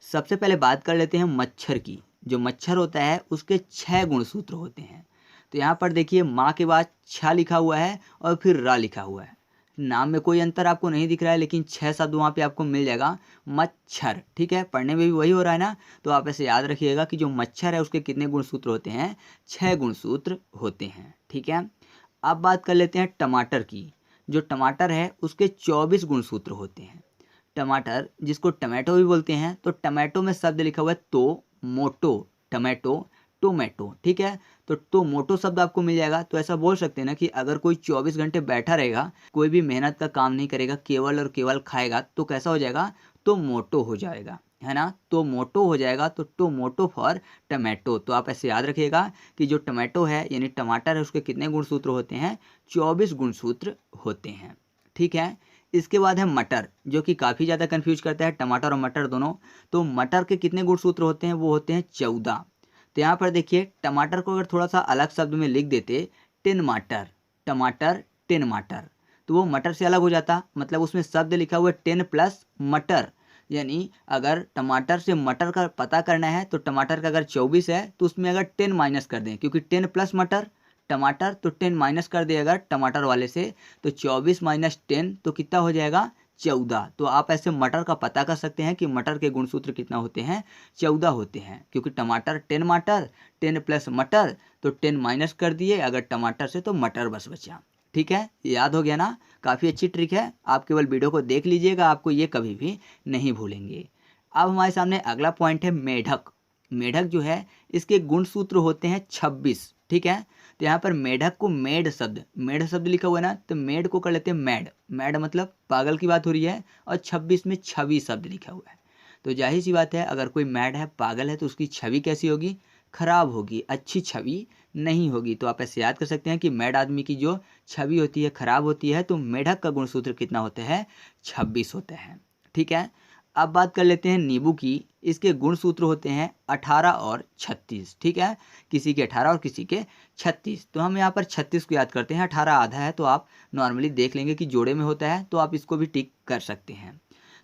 सबसे पहले बात कर लेते हैं मच्छर की। जो मच्छर होता है उसके 6 गुणसूत्र होते हैं। तो यहाँ पर देखिए माँ के बाद छ लिखा हुआ है और फिर रा लिखा हुआ है। नाम में कोई अंतर आपको नहीं दिख रहा है, लेकिन 6 शब्द वहाँ पे आपको मिल जाएगा, मच्छर। ठीक है, पढ़ने में भी वही हो रहा है ना। तो आप ऐसे याद रखिएगा कि जो मच्छर है उसके कितने गुणसूत्र होते हैं, 6 गुणसूत्र होते हैं। ठीक है, अब बात कर लेते हैं टमाटर की। जो टमाटर है उसके 24 गुणसूत्र होते हैं। टमाटर जिसको टमाटो भी बोलते हैं, तो टमाटो में शब्द लिखा हुआ है तो मोटो, टमाटो टोमेटो। ठीक है, तो मोटो शब्द आपको मिल जाएगा। तो ऐसा बोल सकते हैं ना कि अगर कोई 24 घंटे बैठा रहेगा, कोई भी मेहनत का काम नहीं करेगा, केवल और केवल खाएगा, तो कैसा हो जाएगा, तो मोटो हो जाएगा, है ना। तो मोटो हो जाएगा, तो टोमोटो फॉर टमाटो। तो आप ऐसे याद रखिएगा कि जो टमाटो है यानी टमाटर है उसके कितने गुणसूत्र होते हैं, 24 गुणसूत्र होते हैं। ठीक है, इसके बाद है मटर, जो कि काफ़ी ज़्यादा कंफ्यूज करता है टमाटर और मटर दोनों। तो मटर के कितने गुणसूत्र होते हैं, वो होते हैं 14। तो यहाँ पर देखिए टमाटर को अगर थोड़ा सा अलग शब्द में लिख देते, टिन माटर, टमाटर टिन माटर, तो वो मटर से अलग हो जाता। मतलब उसमें शब्द लिखा हुआ है 10 प्लस मटर, यानी अगर टमाटर से मटर का पता करना है तो टमाटर का अगर 24 है तो उसमें अगर 10 माइनस कर दें, क्योंकि 10 प्लस मटर टमाटर, तो 10 माइनस कर दिए अगर टमाटर वाले से, तो 24 माइनस 10 तो कितना हो जाएगा, 14। तो आप ऐसे मटर का पता कर सकते हैं कि मटर के गुणसूत्र कितना होते हैं, 14 होते हैं। क्योंकि टमाटर 10 मटर, 10 प्लस मटर, तो 10 माइनस कर दिए अगर टमाटर से, तो मटर बस बचा। ठीक है, याद हो गया ना। काफ़ी अच्छी ट्रिक है, आप केवल वीडियो को देख लीजिएगा, आपको ये कभी भी नहीं भूलेंगे। अब हमारे सामने अगला पॉइंट है मेढक। मेढक जो है इसके गुणसूत्र होते हैं 26। ठीक है, तो यहाँ पर मेढक को मेड शब्द लिखा हुआ है ना, तो मेड को कर लेते हैं मैड। मैड मतलब पागल की बात हो रही है, और 26 में छवि शब्द लिखा हुआ है। तो जाहिर सी बात है, अगर कोई मैड है, पागल है, तो उसकी छवि कैसी होगी, खराब होगी, अच्छी छवि नहीं होगी। तो आप ऐसे याद कर सकते हैं कि मैड आदमी की जो छवि होती है खराब होती है। तो मेढक का गुणसूत्र कितना होता है, 26 होता है। ठीक है, अब बात कर लेते हैं नींबू की। इसके गुण सूत्र होते हैं 18 और 36। ठीक है, किसी के 18 और किसी के 36। तो हम यहाँ पर 36 को याद करते हैं, 18 आधा है, तो आप नॉर्मली देख लेंगे कि जोड़े में होता है, तो आप इसको भी टिक कर सकते हैं।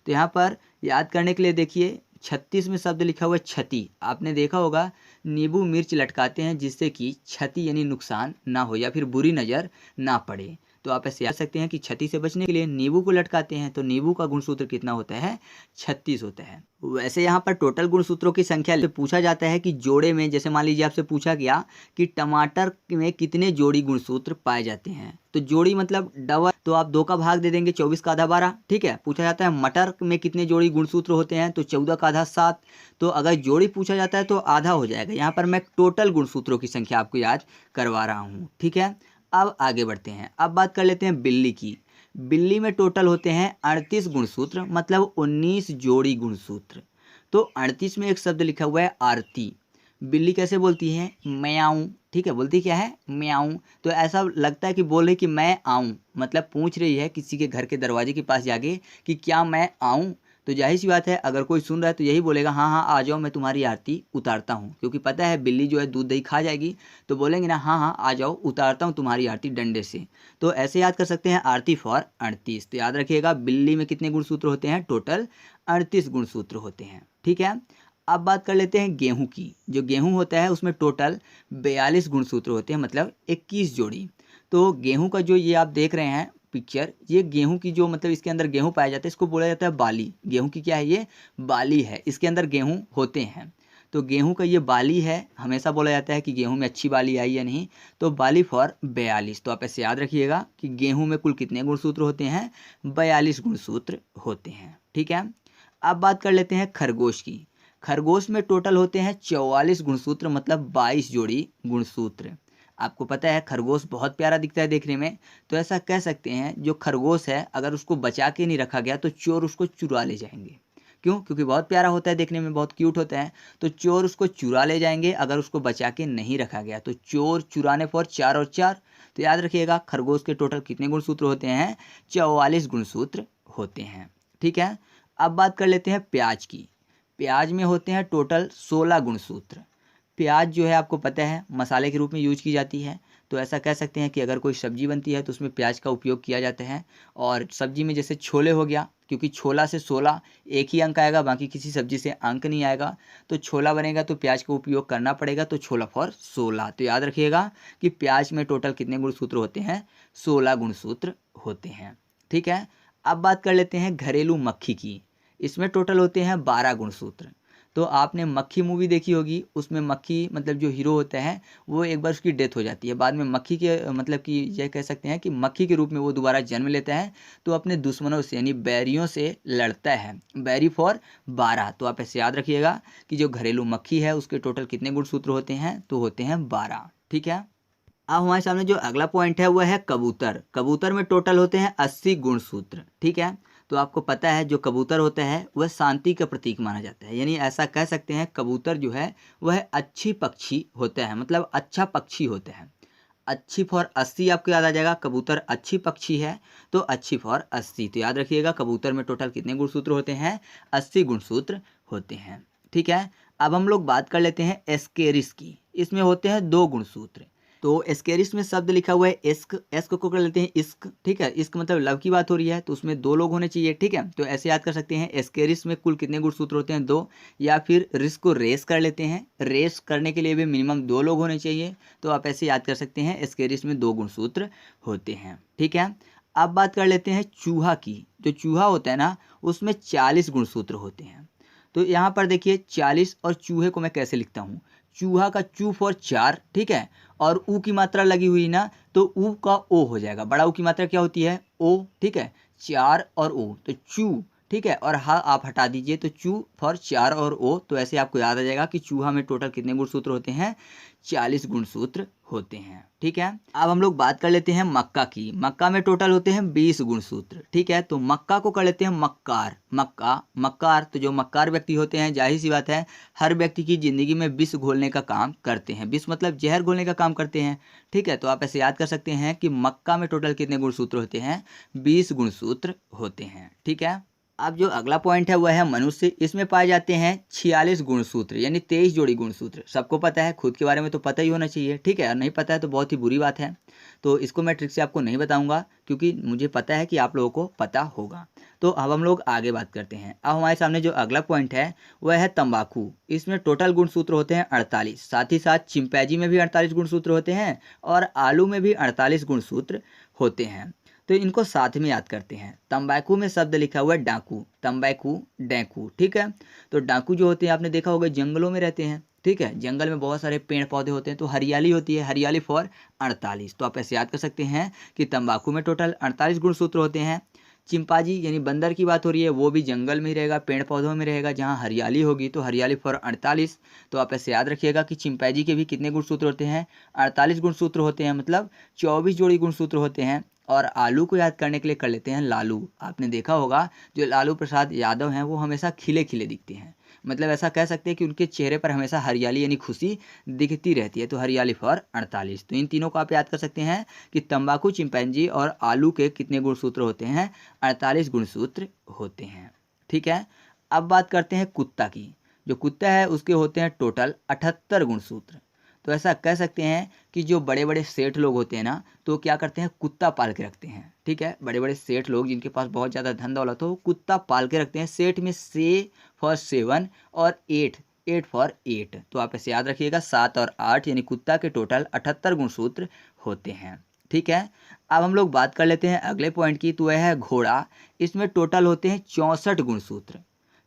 तो यहाँ पर याद करने के लिए देखिए 36 में शब्द लिखा हुआ है क्षति। आपने देखा होगा नींबू मिर्च लटकाते हैं जिससे कि क्षति यानी नुकसान ना हो या फिर बुरी नज़र ना पड़े। तो आप ऐसे याद सकते हैं कि क्षति से बचने के लिए नींबू को लटकाते हैं। तो नींबू का गुणसूत्र कितना होता है, 36 होता है। वैसे यहाँ पर टोटल गुणसूत्रों की संख्या पूछा जाता है कि जोड़े में, जैसे मान लीजिए आपसे पूछा गया कि टमाटर में कितने जोड़ी गुणसूत्र पाए जाते हैं, तो जोड़ी मतलब डबल, तो आप 2 का भाग दे देंगे, 24 का आधा 12। ठीक है, पूछा जाता है मटर में कितने जोड़ी गुणसूत्र होते हैं, तो 14 का आधा 7। तो अगर जोड़ी पूछा जाता है तो आधा हो जाएगा। यहाँ पर मैं टोटल गुणसूत्रों की संख्या आपको याद करवा रहा हूँ। ठीक है, अब आगे बढ़ते हैं। अब बात कर लेते हैं बिल्ली की। बिल्ली में टोटल होते हैं 38 गुणसूत्र, मतलब 19 जोड़ी गुणसूत्र। तो 38 में एक शब्द लिखा हुआ है आरती। बिल्ली कैसे बोलती है, मैं आऊँ। ठीक है, बोलती क्या है, मैं आऊँ। तो ऐसा लगता है कि बोल रही कि मैं आऊँ, मतलब पूछ रही है किसी के घर के दरवाजे के पास जाके कि क्या मैं आऊँ। तो जाहिर सी बात है, अगर कोई सुन रहा है तो यही बोलेगा, हाँ हाँ आ जाओ, मैं तुम्हारी आरती उतारता हूँ। क्योंकि पता है बिल्ली जो है दूध दही खा जाएगी, तो बोलेंगे ना, हाँ हाँ आ जाओ, उतारता हूँ तुम्हारी आरती डंडे से। तो ऐसे याद कर सकते हैं आरती फॉर 38। तो याद रखिएगा बिल्ली में कितने गुणसूत्र होते हैं, टोटल 38 गुणसूत्र होते हैं। ठीक है, अब बात कर लेते हैं गेहूं की। जो गेहूं होता है उसमें टोटल 42 गुणसूत्र होते हैं, मतलब 21 जोड़ी। तो गेहूं का जो ये आप देख रहे हैं पिक्चर, ये गेहूं की जो मतलब इसके अंदर गेहूं पाया जाता है, इसको बोला जाता है बाली। गेहूं की क्या है, ये बाली है, इसके अंदर गेहूं होते हैं। तो गेहूं का ये बाली है। हमेशा बोला जाता है कि गेहूं में अच्छी बाली आई या नहीं, तो बाली फॉर 42। तो आप ऐसे याद रखिएगा कि गेहूं में कुल कितने गुणसूत्र होते हैं, 42 गुणसूत्र होते हैं। ठीक है, अब बात कर लेते हैं खरगोश की। खरगोश में टोटल होते हैं 44 गुणसूत्र, मतलब 22 जोड़ी गुणसूत्र। आपको पता है खरगोश बहुत प्यारा दिखता है देखने में, तो ऐसा कह सकते हैं जो खरगोश है अगर उसको बचा के नहीं रखा गया तो चोर उसको चुरा ले जाएंगे। क्यों, क्योंकि बहुत प्यारा होता है देखने में, बहुत क्यूट होता है, तो चोर उसको चुरा ले जाएंगे अगर उसको बचा के नहीं रखा गया। तो चोर चुराने पर 4 और 4। तो याद रखिएगा खरगोश के टोटल कितने गुणसूत्र होते हैं, 44 गुणसूत्र होते हैं। ठीक है, अब बात कर लेते हैं प्याज की। प्याज में होते हैं टोटल 16 गुणसूत्र। प्याज जो है आपको पता है मसाले के रूप में यूज की जाती है। तो ऐसा कह सकते हैं कि अगर कोई सब्जी बनती है तो उसमें प्याज का उपयोग किया जाता है। और सब्जी में जैसे छोले हो गया, क्योंकि छोला से 16 एक ही अंक आएगा, बाकी किसी सब्जी से अंक नहीं आएगा, तो छोला बनेगा तो प्याज का उपयोग करना पड़ेगा, तो छोला फॉर 16। तो याद रखिएगा कि प्याज में टोटल कितने गुणसूत्र होते हैं, 16 गुणसूत्र होते हैं। ठीक है, अब बात कर लेते हैं घरेलू मक्खी की। इसमें टोटल होते हैं 12 गुणसूत्र। तो आपने मक्खी मूवी देखी होगी, उसमें मक्खी मतलब जो हीरो होता है वो एक बार उसकी डेथ हो जाती है, बाद में मक्खी के मतलब कि यह कह सकते हैं कि मक्खी के रूप में वो दोबारा जन्म लेता है, तो अपने दुश्मनों से यानी बैरियों से लड़ता है। बैरी फॉर 12। तो आप ऐसे याद रखिएगा कि जो घरेलू मक्खी है उसके टोटल कितने गुणसूत्र होते हैं, तो होते हैं 12। ठीक है, अब हमारे सामने जो अगला पॉइंट है वह है कबूतर। कबूतर में टोटल होते हैं 80 गुणसूत्र। ठीक है, तो आपको पता है जो कबूतर होता है वह शांति का प्रतीक माना जाता है, यानी ऐसा कह सकते हैं कबूतर जो है वह अच्छी पक्षी होता है, मतलब अच्छा पक्षी होता है। अच्छी फॉर 80 आपको याद आ जाएगा, कबूतर अच्छी पक्षी है तो अच्छी फॉर 80। तो याद रखिएगा कबूतर में टोटल कितने गुणसूत्र होते हैं, 80 गुणसूत्र होते हैं। ठीक है, अब हम लोग बात कर लेते हैं एस्केरिस की। इसमें होते हैं 2 गुणसूत्र। तो एस्केरिस में शब्द लिखा हुआ है इश्क, इश्क को कर लेते हैं इश्क। ठीक है, इश्क मतलब लव की बात हो रही है तो उसमें 2 लोग होने चाहिए। ठीक है, तो ऐसे याद कर सकते हैं एस्केरिस में कुल कितने गुणसूत्र होते हैं, 2। या फिर रिस को रेस कर लेते हैं, रेस करने के लिए भी मिनिमम 2 लोग होने चाहिए, तो आप ऐसे याद कर सकते हैं एस्केरिस में 2 गुणसूत्र होते हैं। ठीक है, अब बात कर लेते हैं चूहा की। जो चूहा होता है ना उसमें 40 गुणसूत्र होते हैं। तो यहाँ पर देखिए 40 और चूहे को मैं कैसे लिखता हूँ, चूहा का चू फॉर 4। ठीक है, और ऊ की मात्रा लगी हुई ना तो ऊ का ओ हो जाएगा। बड़ा ऊ की मात्रा क्या होती है, ओ। ठीक है, 4 और ओ तो चू। ठीक है, और हाँ आप हटा दीजिए तो चू फॉर 4 और ओ। तो ऐसे आपको याद आ जाएगा कि चूहा में टोटल कितने गुणसूत्र होते हैं, 40 गुणसूत्र होते हैं। ठीक है, अब हम लोग बात कर लेते हैं मक्का की। मक्का में टोटल होते हैं 20 गुणसूत्र। ठीक है, तो मक्का को कर लेते हैं मक्कार। मक्कार तो जो मक्कार व्यक्ति होते हैं, जाहिर सी बात है हर व्यक्ति की जिंदगी में विष घोलने का काम करते हैं। विष मतलब जहर घोलने का काम करते हैं। ठीक है, तो आप ऐसे याद कर सकते हैं कि मक्का में टोटल कितने गुणसूत्र होते हैं, 20 गुणसूत्र होते हैं। ठीक है, अब जो अगला पॉइंट है वह है मनुष्य। इसमें पाए जाते हैं 46 गुणसूत्र, यानी 23 जोड़ी गुणसूत्र। सबको पता है, खुद के बारे में तो पता ही होना चाहिए। ठीक है, और नहीं पता है तो बहुत ही बुरी बात है, तो इसको मैं ट्रिक से आपको नहीं बताऊंगा क्योंकि मुझे पता है कि आप लोगों को पता होगा। तो अब हम लोग आगे बात करते हैं। अब हमारे सामने जो अगला पॉइंट है वह है तंबाकू। इसमें टोटल गुणसूत्र होते हैं 48। साथ ही साथ चिंपैंजी में भी 48 गुणसूत्र होते हैं और आलू में भी 48 गुणसूत्र होते हैं। तो इनको साथ में याद करते हैं। तंबाकू में शब्द लिखा हुआ है डाकू, तंबाकू डेकू। ठीक है, तो डाकू जो होते हैं आपने देखा होगा जंगलों में रहते हैं। ठीक है, जंगल में बहुत सारे पेड़ पौधे होते हैं तो हरियाली होती है, हरियाली फॉर 48। तो आप ऐसे याद कर सकते हैं कि तंबाकू में टोटल 48 गुणसूत्र होते हैं। चिंपांजी यानी बंदर की बात हो रही है, वो भी जंगल में ही रहेगा, पेड़ पौधों में रहेगा, जहाँ हरियाली होगी, तो हरियाली फॉर 48। तो आप ऐसे याद रखिएगा कि चिंपैंजी के भी कितने गुणसूत्र होते हैं, 48 गुणसूत्र होते हैं, मतलब 24 जोड़ी गुणसूत्र होते हैं। और आलू को याद करने के लिए कर लेते हैं लालू। आपने देखा होगा जो लालू प्रसाद यादव हैं वो हमेशा खिले खिले दिखते हैं, मतलब ऐसा कह सकते हैं कि उनके चेहरे पर हमेशा हरियाली यानी खुशी दिखती रहती है, तो हरियाली फॉर 48। तो इन तीनों को आप याद कर सकते हैं कि तंबाकू, चिंपैंजी और आलू के कितने गुणसूत्र होते हैं, 48 गुणसूत्र होते हैं। ठीक है, अब बात करते हैं कुत्ता की। जो कुत्ता है उसके होते हैं टोटल 78 गुणसूत्र। तो ऐसा कह सकते हैं कि जो बड़े बड़े सेठ लोग होते हैं ना तो क्या करते हैं, कुत्ता पाल के रखते हैं। ठीक है, बड़े बड़े सेठ लोग जिनके पास बहुत ज़्यादा धन दौलत हो, कुत्ता पाल के रखते हैं। सेठ में से फॉर 7 और 8 फॉर 8। तो आप ऐसे याद रखिएगा 7 और 8 यानी कुत्ता के टोटल 78 गुणसूत्र होते हैं। ठीक है, अब हम लोग बात कर लेते हैं अगले पॉइंट की, तो वह है घोड़ा। इसमें टोटल होते हैं 64 गुणसूत्र।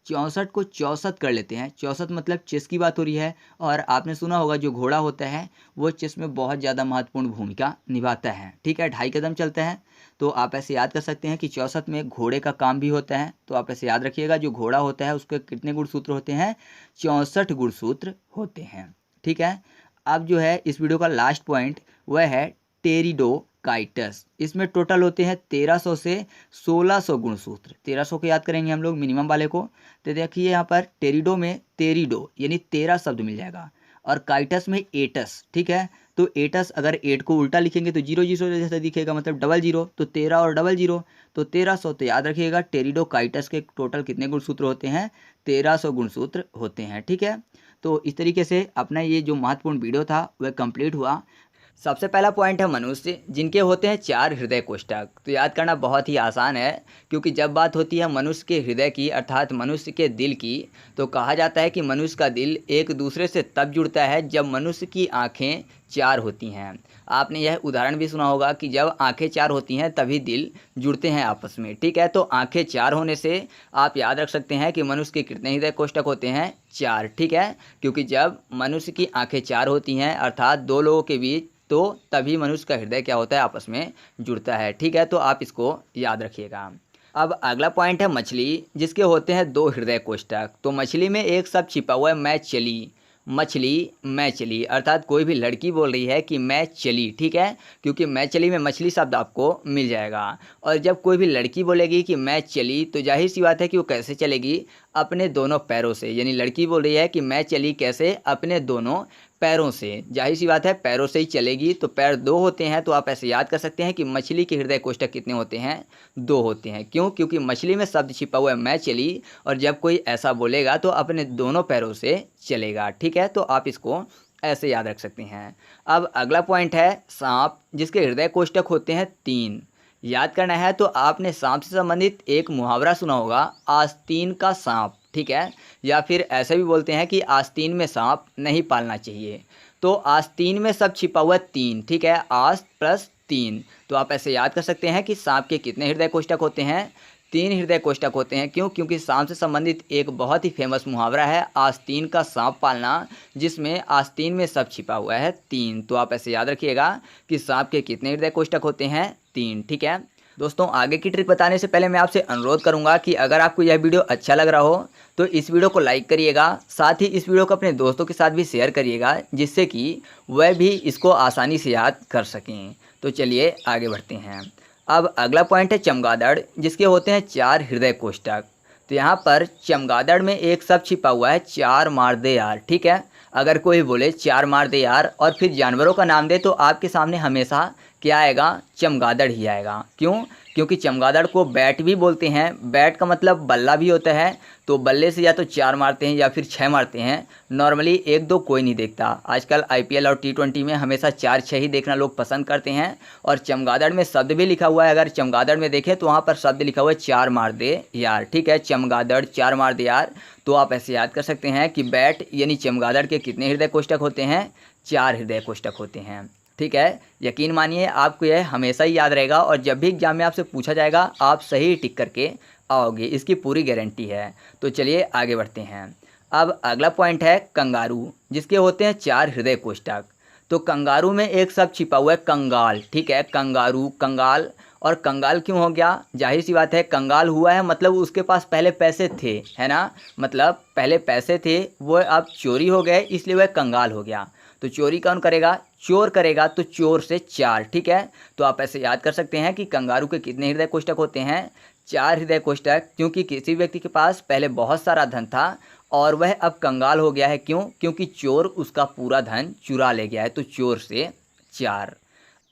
64 को 64 कर लेते हैं, 64 मतलब चेस की बात हो रही है। और आपने सुना होगा जो घोड़ा होता है वो चेस में बहुत ज़्यादा महत्वपूर्ण भूमिका निभाता है। ठीक है, 2.5 कदम चलता है, तो आप ऐसे याद कर सकते हैं कि 64 में घोड़े का काम भी होता है। तो आप ऐसे याद रखिएगा जो घोड़ा होता है उसके कितने गुणसूत्र होते हैं, 64 गुणसूत्र होते हैं। ठीक है, अब जो है इस वीडियो का लास्ट पॉइंट वह है टेरिडोकाइटस। इसमें टोटल होते हैं 1300 से 1600 गुणसूत्र। 1300 को याद करेंगे हम लोग मिनिमम वाले को, तो देखिए यहाँ पर टेरिडो में टेरिडो यानी 13 शब्द मिल जाएगा और काइटस में एटस। ठीक है, तो एटस अगर 8 को उल्टा लिखेंगे तो 0 0 जैसा दिखेगा, मतलब 00, तो 13 और 00 तो 1300। तो याद रखिएगा टेरिडोकाइटस के टोटल कितने गुणसूत्र होते हैं, 1300 गुणसूत्र होते हैं। ठीक है, तो इस तरीके से अपना ये जो महत्वपूर्ण वीडियो था वह कंप्लीट हुआ। सबसे पहला पॉइंट है मनुष्य, जिनके होते हैं 4 हृदय कोष्ठक। तो याद करना बहुत ही आसान है, क्योंकि जब बात होती है मनुष्य के हृदय की अर्थात मनुष्य के दिल की, तो कहा जाता है कि मनुष्य का दिल एक दूसरे से तब जुड़ता है जब मनुष्य की आँखें 4 होती हैं। आपने यह उदाहरण भी सुना होगा कि जब आँखें 4 होती हैं तभी दिल जुड़ते हैं आपस में। ठीक है, तो आँखें 4 होने से आप याद रख सकते हैं कि मनुष्य के कितने हृदय कोष्ठक होते हैं? 4। ठीक है, क्योंकि जब मनुष्य की आँखें 4 होती हैं अर्थात 2 लोगों के बीच, तो तभी मनुष्य का हृदय क्या होता है? आपस में जुड़ता है। ठीक है, तो आप इसको याद रखिएगा। अब अगला पॉइंट है मछली, जिसके होते हैं 2 हृदय कोष्ठक। तो मछली में एक शब्द छिपा हुआ है, मैं चली। मछली मैं चली अर्थात कोई भी लड़की बोल रही है कि मैं चली। ठीक है, क्योंकि मैं चली में मछली शब्द आपको मिल जाएगा। और जब कोई भी लड़की बोलेगी कि मैं चली, तो जाहिर सी बात है कि वो कैसे चलेगी? अपने दोनों पैरों से। यानी लड़की बोल रही है कि मैं चली कैसे? अपने दोनों पैरों से। जाहिर सी बात है पैरों से ही चलेगी। तो पैर 2 होते हैं, तो आप ऐसे याद कर सकते हैं कि मछली के हृदय कोष्ठक कितने होते हैं? 2 होते हैं। क्यों? क्योंकि मछली में शब्द छिपा हुआ है मैं चली, और जब कोई ऐसा बोलेगा तो अपने दोनों पैरों से चलेगा। ठीक है, तो आप इसको ऐसे याद रख सकते हैं। अब अगला पॉइंट है सांप, जिसके हृदय कोष्ठक होते हैं 3। याद करना है तो आपने सांप से संबंधित एक मुहावरा सुना होगा, आस्तीन का सांप। ठीक है, या फिर ऐसे भी बोलते हैं कि आस्तीन में सांप नहीं पालना चाहिए। तो आस्तीन में सब छिपा हुआ 3। ठीक है, आस प्लस 3। तो आप ऐसे याद कर सकते हैं कि सांप के कितने हृदय कोष्ठक होते हैं? 3 हृदय कोष्ठक होते हैं। क्यों? क्योंकि सांप से संबंधित एक बहुत ही फेमस मुहावरा है, आस्तीन का सांप पालना, जिसमें आस्तीन में सब छिपा हुआ है 3। तो आप ऐसे याद रखिएगा कि सांप के कितने हृदय कोष्ठक होते हैं? 3। ठीक है दोस्तों, आगे की ट्रिक बताने से पहले मैं आपसे अनुरोध करूंगा कि अगर आपको यह वीडियो अच्छा लग रहा हो तो इस वीडियो को लाइक करिएगा, साथ ही इस वीडियो को अपने दोस्तों के साथ भी शेयर करिएगा, जिससे कि वह भी इसको आसानी से याद कर सकें। तो चलिए आगे बढ़ते हैं। अब अगला पॉइंट है चमगादड़, जिसके होते हैं 4 हृदय कोष्ठक। तो यहाँ पर चमगादड़ में एक शब्द छिपा हुआ है, 4 मार दे यार। ठीक है, अगर कोई बोले 4 मार दे यार और फिर जानवरों का नाम दे, तो आपके सामने हमेशा क्या आएगा? चमगादड़ ही आएगा। क्यों? क्योंकि चमगादड़ को बैट भी बोलते हैं। बैट का मतलब बल्ला भी होता है। तो बल्ले से या तो 4 मारते हैं या फिर 6 मारते हैं। नॉर्मली 1-2 कोई नहीं देखता। आजकल IPL और T20 में हमेशा 4-6 ही देखना लोग पसंद करते हैं। और चमगादड़ में शब्द भी लिखा हुआ है, अगर चमगादड़ में देखें तो वहाँ पर शब्द लिखा हुआ है 4 मार दे यार। ठीक है, चमगादड़ 4 मार दे यार। तो आप ऐसे याद कर सकते हैं कि बैट यानी चमगादड़ के कितने हृदय कोष्ठक होते हैं? 4 हृदय कोष्ठक होते हैं। ठीक है, यकीन मानिए आपको यह हमेशा ही याद रहेगा, और जब भी एग्जाम में आपसे पूछा जाएगा आप सही टिक करके आओगे, इसकी पूरी गारंटी है। तो चलिए आगे बढ़ते हैं। अब अगला पॉइंट है कंगारू, जिसके होते हैं 4 हृदय कोष्ठक। तो कंगारू में एक शब्द छिपा हुआ है कंगाल। ठीक है, कंगारू कंगाल। और कंगाल क्यों हो गया? जाहिर सी बात है, कंगाल हुआ है मतलब उसके पास पहले पैसे थे, है ना? मतलब पहले पैसे थे, वो अब चोरी हो गए, इसलिए वह कंगाल हो गया। तो चोरी कौन करेगा? चोर करेगा। तो चोर से 4। ठीक है, तो आप ऐसे याद कर सकते हैं कि कंगारू के कितने हृदय कोष्ठक होते हैं? 4 हृदय कोष्ठक। क्योंकि किसी व्यक्ति के पास पहले बहुत सारा धन था और वह अब कंगाल हो गया है। क्यों? क्योंकि चोर उसका पूरा धन चुरा ले गया है। तो चोर से 4।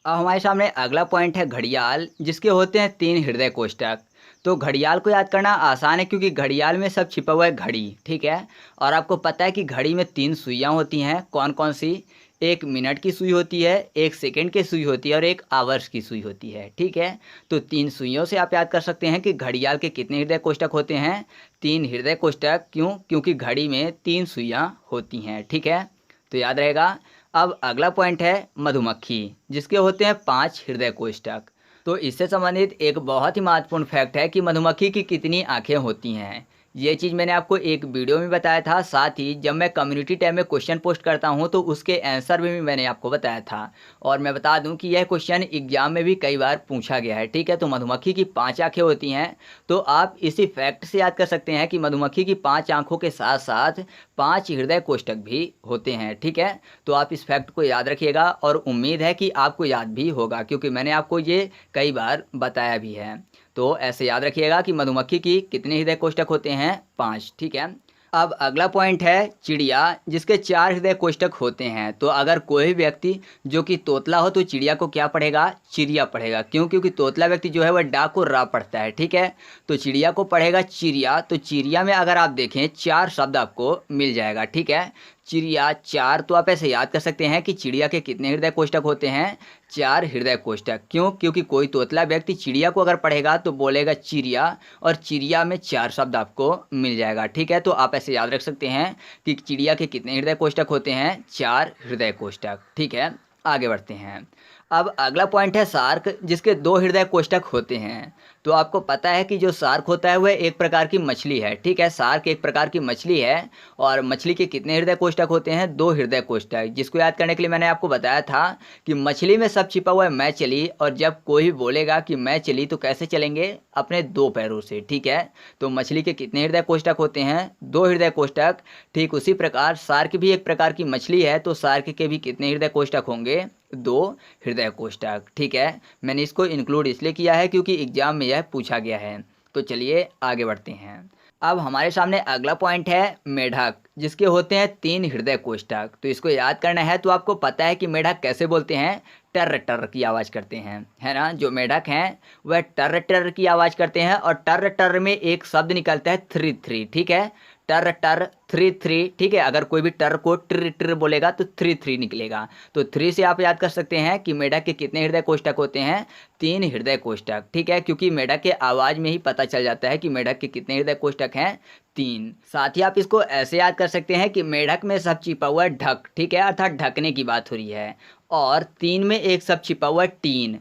अब हमारे सामने अगला पॉइंट है घड़ियाल, जिसके होते हैं 3 हृदय कोष्ठक। तो घड़ियाल को याद करना आसान है, क्योंकि घड़ियाल में सब छिपा हुआ है घड़ी। ठीक है, और आपको पता है कि घड़ी में 3 सुइयाँ होती हैं। कौन कौन सी? 1 मिनट की सुई होती है, 1 सेकंड की सुई होती है और 1 आवर्स की सुई होती है। ठीक है, तो 3 सुइयों से आप याद कर सकते हैं कि घड़ियाल के कितने हृदय कोष्ठक होते हैं? 3 हृदय कोष्ठक। क्यों? क्योंकि घड़ी में 3 सुइयाँ होती हैं। ठीक है, तो याद रहेगा। अब अगला पॉइंट है मधुमक्खी, जिसके होते हैं 5 हृदय कोष्ठक। तो इससे संबंधित एक बहुत ही महत्वपूर्ण फैक्ट है कि मधुमक्खी की कितनी आंखें होती हैं। ये चीज़ मैंने आपको एक वीडियो में बताया था, साथ ही जब मैं कम्युनिटी टैब में क्वेश्चन पोस्ट करता हूँ तो उसके आंसर में भी मैंने आपको बताया था। और मैं बता दूं कि यह क्वेश्चन एग्जाम में भी कई बार पूछा गया है। ठीक है, तो मधुमक्खी की 5 आंखें होती हैं। तो आप इसी फैक्ट से याद कर सकते हैं कि मधुमक्खी की 5 आंखों के साथ साथ 5 हृदय कोष्ठक भी होते हैं। ठीक है, तो आप इस फैक्ट को याद रखिएगा, और उम्मीद है कि आपको याद भी होगा, क्योंकि मैंने आपको ये कई बार बताया भी है। तो ऐसे याद रखिएगा कि मधुमक्खी की कितने हृदय कोष्ठक होते हैं? 5। ठीक है, अब अगला पॉइंट है चिड़िया, जिसके 4 हृदय कोष्ठक होते हैं। तो अगर कोई व्यक्ति जो कि तोतला हो तो चिड़िया को क्या पढ़ेगा? चिड़िया पढ़ेगा। क्यों? क्योंकि तोतला व्यक्ति जो है वह डा को रा पढ़ता है। ठीक है, तो चिड़िया को पढ़ेगा चिड़िया। तो चिड़िया में अगर आप देखें 4 शब्द आपको मिल जाएगा। ठीक है, चिड़िया 4, तो आप ऐसे याद कर सकते हैं कि चिड़िया के कितने हृदय कोष्ठक होते हैं, 4 हृदय कोष्ठक। क्यों? क्योंकि कोई तोतला व्यक्ति चिड़िया को अगर पढ़ेगा तो बोलेगा चिड़िया, और चिड़िया में 4 शब्द आपको मिल जाएगा। ठीक है, तो आप ऐसे याद रख सकते हैं कि चिड़िया के कितने हृदय कोष्ठक होते हैं, 4 हृदय कोष्ठक। ठीक है, आगे बढ़ते हैं। अब अगला पॉइंट है शार्क, जिसके 2 हृदय कोष्ठक होते हैं। तो आपको पता है कि जो शार्क होता है वह एक प्रकार की मछली है। ठीक है, शार्क एक प्रकार की मछली है, और मछली के कितने हृदय कोष्ठक होते हैं, 2 हृदय कोष्ठक। जिसको याद करने के लिए मैंने आपको बताया था कि मछली में सब छिपा हुआ है मैं चली, और जब कोई बोलेगा कि मैं चली तो कैसे चलेंगे, अपने 2 पैरों से। ठीक है, तो मछली के कितने हृदय कोष्ठक होते हैं, 2 हृदय कोष्ठक। ठीक उसी प्रकार शार्क भी एक प्रकार की मछली है, तो शार्क के भी कितने हृदय कोष्ठक होंगे, 2 हृदय कोष्ठक। ठीक है, मैंने इसको इंक्लूड इसलिए किया है क्योंकि एग्जाम में यह पूछा गया है। तो चलिए आगे बढ़ते हैं। अब हमारे सामने अगला पॉइंट है मेढक, जिसके होते हैं 3 हृदय कोष्ठक। तो इसको याद करना है। तो आपको पता है कि मेढक कैसे बोलते हैं, टर टर की आवाज़ करते हैं, है ना। जो मेढक हैं वह टर टर की आवाज़ करते हैं, और टर टर में एक शब्द निकलता है 3 3। ठीक है, टर टर 3 3। ठीक है, अगर कोई भी टर को टर टर बोलेगा तो 3 3 निकलेगा। तो 3 से आप याद कर सकते हैं कि मेढक के कितने हृदय कोष्ठक होते हैं, 3 हृदय कोष्ठक। ठीक है, क्योंकि मेढक के आवाज़ में ही पता चल जाता है कि मेढक के कितने हृदय कोष्ठक हैं, 3। साथ ही आप इसको ऐसे याद कर सकते हैं कि मेढक में सब छिपा हुआ है ढक। ठीक है, अर्थात ढकने की बात हो रही है। और 3 में एक सब छिपा हुआ है टीन।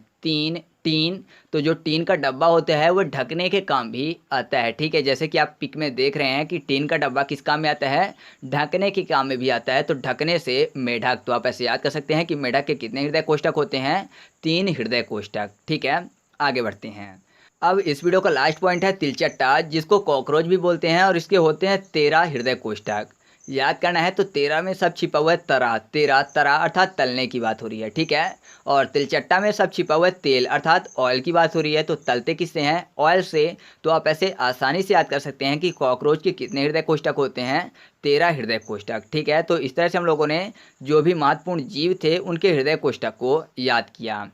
टीन, तो जो टीन का डब्बा होता है वो ढकने के काम भी आता है। ठीक है, जैसे कि आप पिक में देख रहे हैं कि टीन का डब्बा किस काम में आता है, ढकने के काम में भी आता है। तो ढकने से मेढक। तो आप ऐसे याद कर सकते हैं कि मेढक के कितने हृदय कोष्ठक होते हैं, 3 हृदय कोष्ठक। ठीक है, आगे बढ़ते हैं। अब इस वीडियो का लास्ट पॉइंट है तिलचट्टा, जिसको कॉकरोच भी बोलते हैं, और इसके होते हैं 13 हृदय कोष्ठक। याद करना है। तो 13 में सब छिपा हुआ है तरा। तरा अर्थात तलने की बात हो रही है। ठीक है, और तिलचट्टा में सब छिपा हुआ है तेल, अर्थात ऑयल की बात हो रही है। तो तलते किससे हैं, ऑयल से। तो आप ऐसे आसानी से याद कर सकते हैं कि कॉकरोच के कितने हृदय कोष्ठक होते हैं, 13 हृदय कोष्ठक। ठीक है, तो इस तरह से हम लोगों ने जो भी महत्वपूर्ण जीव थे उनके हृदय कोष्ठक को याद किया।